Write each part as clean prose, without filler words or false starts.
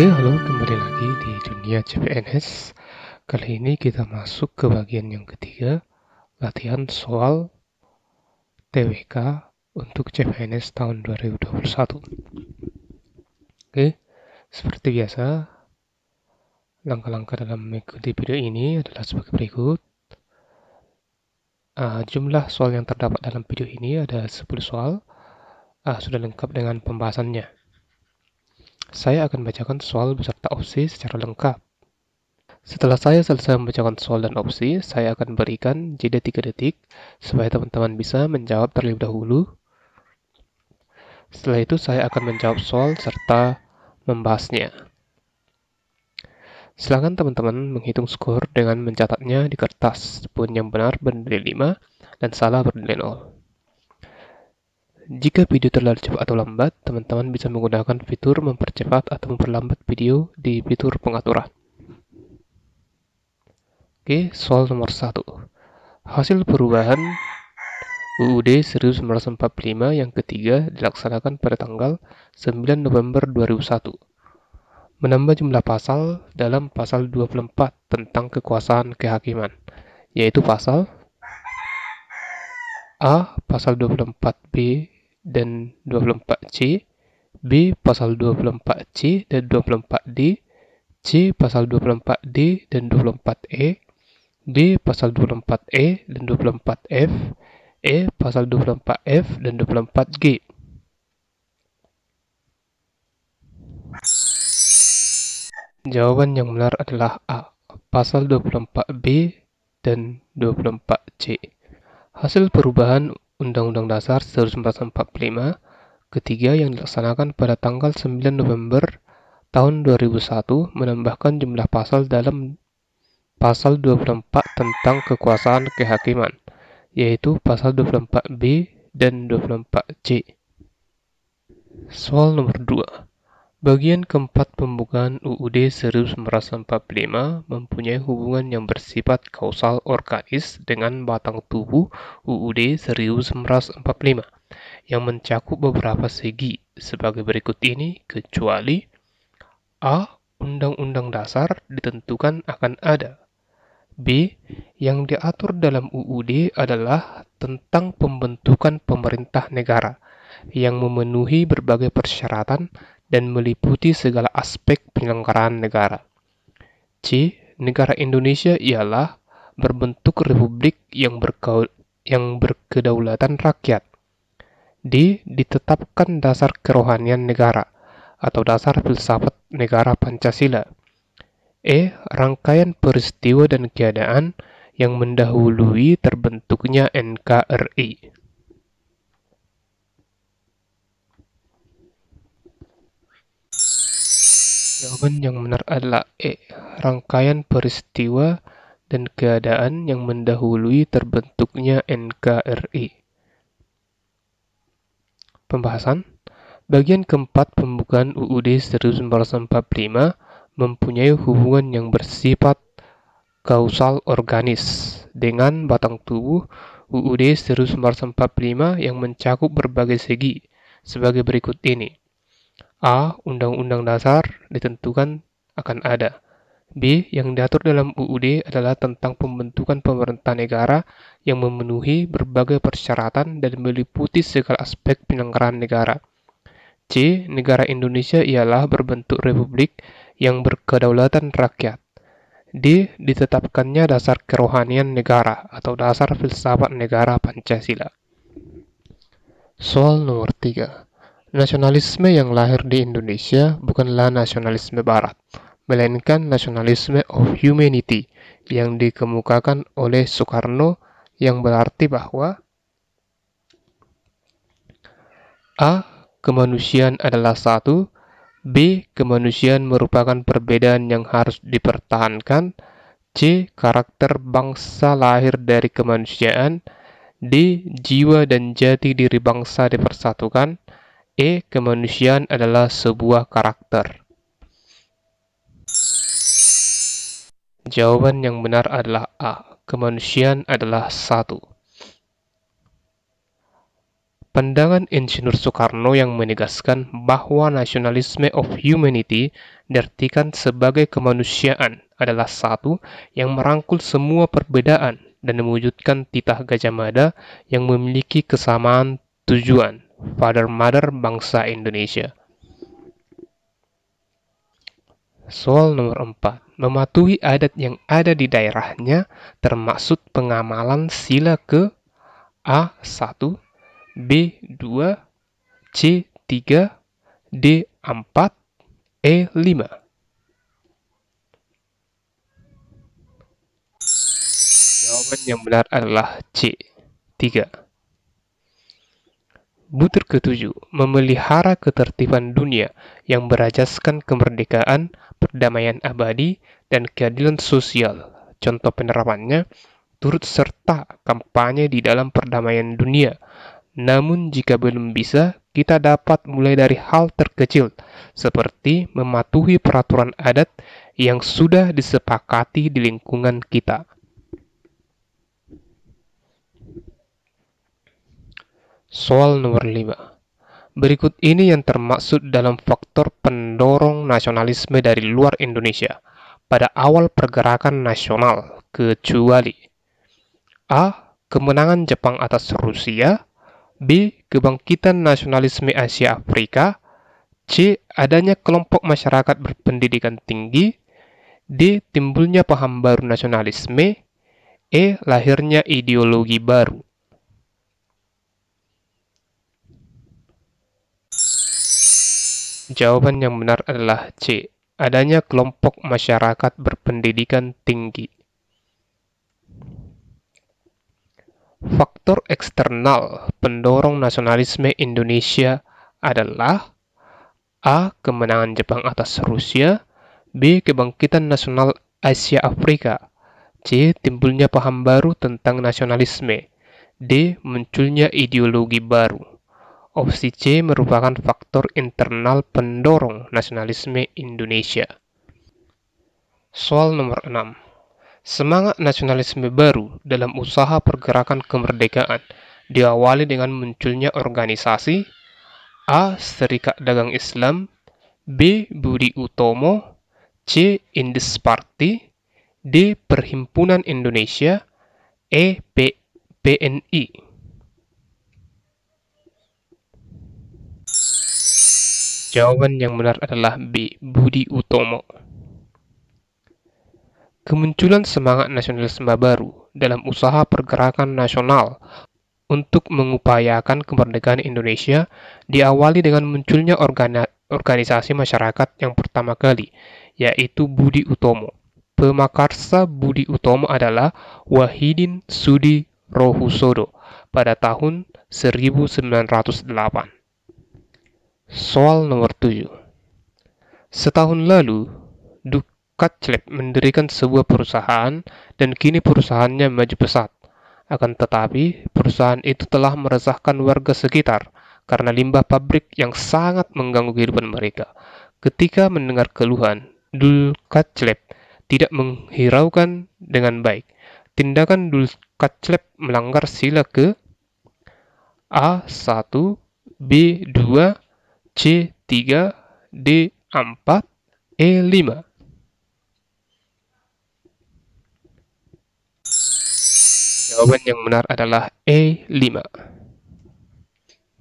Oke, halo, kembali lagi di dunia CPNS. Kali ini kita masuk ke bagian yang ketiga, latihan soal TWK untuk CPNS tahun 2021. Oke, seperti biasa, langkah-langkah dalam mengikuti video ini adalah sebagai berikut. Jumlah soal yang terdapat dalam video ini ada 10 soal, sudah lengkap dengan pembahasannya. Saya akan bacakan soal beserta opsi secara lengkap. Setelah saya selesai membacakan soal dan opsi, saya akan berikan jeda 3 detik supaya teman-teman bisa menjawab terlebih dahulu. Setelah itu saya akan menjawab soal serta membahasnya. Silakan teman-teman menghitung skor dengan mencatatnya di kertas, pun yang benar bernilai 5 dan salah bernilai 0. Jika video terlalu cepat atau lambat, teman-teman bisa menggunakan fitur mempercepat atau memperlambat video di fitur pengaturan. Oke, soal nomor 1. Hasil perubahan UUD 1945 yang ketiga dilaksanakan pada tanggal 9 November 2001. Menambah jumlah pasal dalam pasal 24 tentang kekuasaan kehakiman, yaitu pasal A. Pasal 24B dan 24C, B. Pasal 24C dan 24D, C. Pasal 24D dan 24E, D. Pasal 24E dan 24F, E. Pasal 24F dan 24G. Jawaban yang benar adalah A. Pasal 24B dan 24C. Hasil perubahan Undang-Undang Dasar 1945 ketiga yang dilaksanakan pada tanggal 9 November tahun 2001 menambahkan jumlah pasal dalam pasal 24 tentang kekuasaan kehakiman, yaitu pasal 24B dan 24C. Soal nomor 2. Bagian keempat pembukaan UUD 1945 mempunyai hubungan yang bersifat kausal organis dengan batang tubuh UUD 1945 yang mencakup beberapa segi sebagai berikut ini, kecuali A. Undang-Undang Dasar ditentukan akan ada. B. Yang diatur dalam UUD adalah tentang pembentukan pemerintah negara yang memenuhi berbagai persyaratan dan meliputi segala aspek penyelenggaraan negara. C. Negara Indonesia ialah berbentuk republik yang berkedaulatan rakyat. D. Ditetapkan dasar kerohanian negara atau dasar filsafat negara Pancasila. E. Rangkaian peristiwa dan keadaan yang mendahului terbentuknya NKRI. Jawaban yang benar adalah E. Rangkaian peristiwa dan keadaan yang mendahului terbentuknya NKRI. Pembahasan. Bagian keempat pembukaan UUD 1945 mempunyai hubungan yang bersifat kausal organis dengan batang tubuh UUD 1945 yang mencakup berbagai segi sebagai berikut ini. A. Undang-Undang Dasar ditentukan akan ada. B. Yang diatur dalam UUD adalah tentang pembentukan pemerintah negara yang memenuhi berbagai persyaratan dan meliputi segala aspek penyelenggaraan negara. C. Negara Indonesia ialah berbentuk republik yang berkedaulatan rakyat. D. Ditetapkannya dasar kerohanian negara atau dasar filsafat negara Pancasila. Soal nomor 3. Nasionalisme yang lahir di Indonesia bukanlah nasionalisme Barat, melainkan nasionalisme of humanity yang dikemukakan oleh Soekarno, yang berarti bahwa A. Kemanusiaan adalah satu, B. Kemanusiaan merupakan perbedaan yang harus dipertahankan, C. Karakter bangsa lahir dari kemanusiaan, D. Jiwa dan jati diri bangsa dipersatukan, E. Kemanusiaan adalah sebuah karakter. Jawaban yang benar adalah A. Kemanusiaan adalah satu. Pandangan Insinyur Soekarno yang menegaskan bahwa nasionalisme of humanity diartikan sebagai kemanusiaan adalah satu yang merangkul semua perbedaan dan mewujudkan titah Gajah Mada yang memiliki kesamaan tujuan, Father Mother bangsa Indonesia. Soal nomor 4. Mematuhi adat yang ada di daerahnya termaksud pengamalan sila ke A1, B2, C3, D4, E5. Jawaban yang benar adalah C3. Butir ketujuh, memelihara ketertiban dunia yang berajaskan kemerdekaan, perdamaian abadi, dan keadilan sosial. Contoh penerapannya, turut serta kampanye di dalam perdamaian dunia. Namun jika belum bisa, kita dapat mulai dari hal terkecil, seperti mematuhi peraturan adat yang sudah disepakati di lingkungan kita. Soal nomor 5. Berikut ini yang termaksud dalam faktor pendorong nasionalisme dari luar Indonesia pada awal pergerakan nasional, kecuali A. Kemenangan Jepang atas Rusia, B. Kebangkitan nasionalisme Asia Afrika, C. Adanya kelompok masyarakat berpendidikan tinggi, D. Timbulnya paham baru nasionalisme, E. Lahirnya ideologi baru. Jawaban yang benar adalah C. Adanya kelompok masyarakat berpendidikan tinggi. Faktor eksternal pendorong nasionalisme Indonesia adalah A. Kemenangan Jepang atas Rusia, B. Kebangkitan nasional Asia Afrika, C. Timbulnya paham baru tentang nasionalisme, D. Munculnya ideologi baru. Opsi C merupakan faktor internal pendorong nasionalisme Indonesia. Soal nomor 6. Semangat nasionalisme baru dalam usaha pergerakan kemerdekaan diawali dengan munculnya organisasi A. Serikat Dagang Islam, B. Budi Utomo, C. Indus Party, D. Perhimpunan Indonesia, E. PNI. Jawaban yang benar adalah B. Budi Utomo. Kemunculan semangat nasionalisme baru dalam usaha pergerakan nasional untuk mengupayakan kemerdekaan Indonesia diawali dengan munculnya organisasi masyarakat yang pertama kali, yaitu Budi Utomo. Pemakarsa Budi Utomo adalah Wahidin Sudirohusodo pada tahun 1908. Soal nomor 7. Setahun lalu, Dukaclep mendirikan sebuah perusahaan dan kini perusahaannya maju pesat. Akan tetapi, perusahaan itu telah meresahkan warga sekitar karena limbah pabrik yang sangat mengganggu kehidupan mereka. Ketika mendengar keluhan, Dukaclep tidak menghiraukan dengan baik. Tindakan Dukaclep melanggar sila ke A1, B2, C3, D4, E5. Jawaban yang benar adalah E5.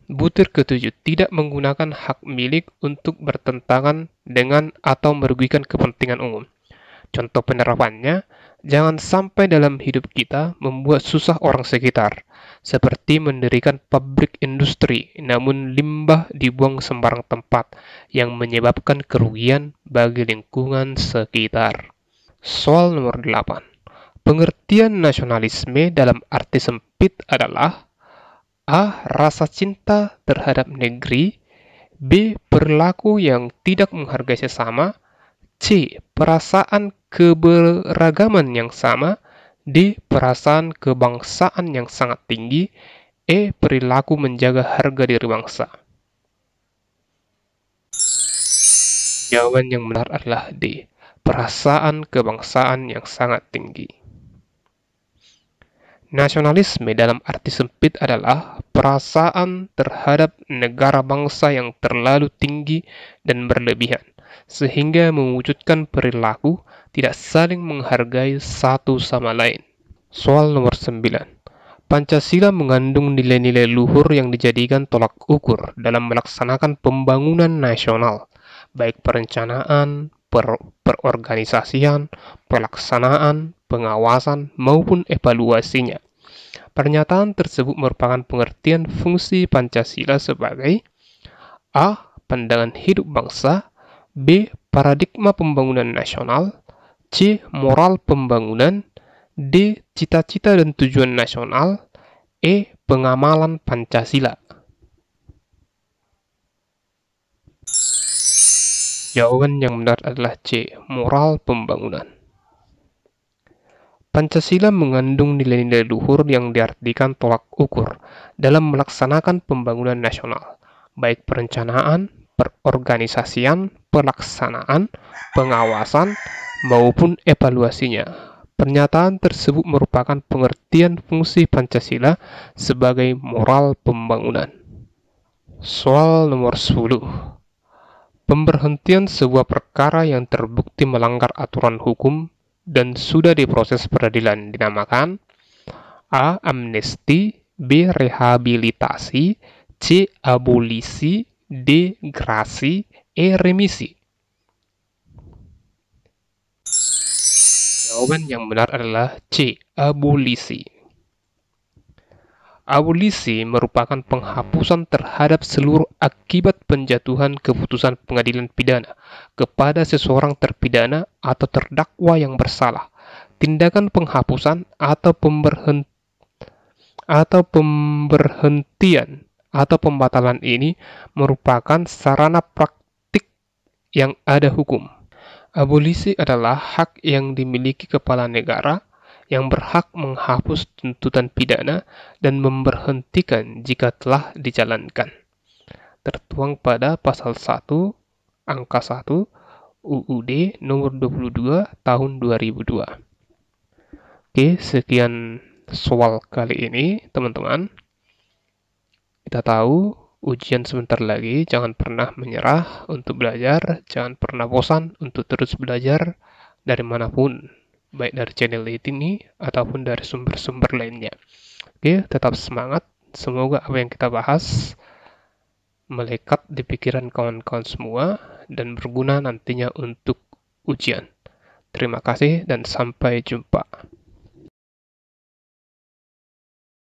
Butir ketujuh, tidak menggunakan hak milik untuk bertentangan dengan atau merugikan kepentingan umum. Contoh penerapannya, jangan sampai dalam hidup kita membuat susah orang sekitar, seperti mendirikan pabrik industri namun limbah dibuang sembarang tempat yang menyebabkan kerugian bagi lingkungan sekitar. Soal nomor 8. Pengertian nasionalisme dalam arti sempit adalah A. Rasa cinta terhadap negeri, B. Perilaku yang tidak menghargai sesama, C. Perasaan keberagaman yang sama, D. Perasaan kebangsaan yang sangat tinggi, E. Perilaku menjaga harga diri bangsa. Jawaban yang benar adalah D. Perasaan kebangsaan yang sangat tinggi. Nasionalisme dalam arti sempit adalah perasaan terhadap negara bangsa yang terlalu tinggi dan berlebihan, sehingga mewujudkan perilaku tidak saling menghargai satu sama lain. Soal nomor 9. Pancasila mengandung nilai-nilai luhur yang dijadikan tolak ukur dalam melaksanakan pembangunan nasional, baik perencanaan, perorganisasian, pelaksanaan, pengawasan, maupun evaluasinya. Pernyataan tersebut merupakan pengertian fungsi Pancasila sebagai A. Pandangan hidup bangsa, B. Paradigma pembangunan nasional, C. Moral pembangunan, D. Cita-cita dan tujuan nasional, E. Pengamalan Pancasila. Jawaban yang benar adalah C. Moral pembangunan. Pancasila mengandung nilai-nilai luhur yang diartikan tolak ukur dalam melaksanakan pembangunan nasional, baik perencanaan, perorganisasian, pelaksanaan, pengawasan, maupun evaluasinya. Pernyataan tersebut merupakan pengertian fungsi Pancasila sebagai moral pembangunan. Soal nomor 10. Pemberhentian sebuah perkara yang terbukti melanggar aturan hukum dan sudah diproses peradilan dinamakan A. Amnesti, B. Rehabilitasi, C. Abolisi, D. Grasi, E. Remisi. Jawaban yang benar adalah C. Abolisi. Abolisi merupakan penghapusan terhadap seluruh akibat penjatuhan keputusan pengadilan pidana kepada seseorang terpidana atau terdakwa yang bersalah. Tindakan penghapusan atau pemberhentian atau pembatalan ini merupakan sarana praktik yang ada hukum. Abolisi adalah hak yang dimiliki kepala negara yang berhak menghapus tuntutan pidana dan memberhentikan jika telah dijalankan. Tertuang pada pasal 1, angka 1, UUD nomor 22 tahun 2002. Oke, sekian soal kali ini, teman-teman. Kita tahu ujian sebentar lagi, jangan pernah menyerah untuk belajar, jangan pernah bosan untuk terus belajar dari manapun, baik dari channel ini ataupun dari sumber-sumber lainnya. Oke, tetap semangat, semoga apa yang kita bahas melekat di pikiran kawan-kawan semua dan berguna nantinya untuk ujian. Terima kasih dan sampai jumpa.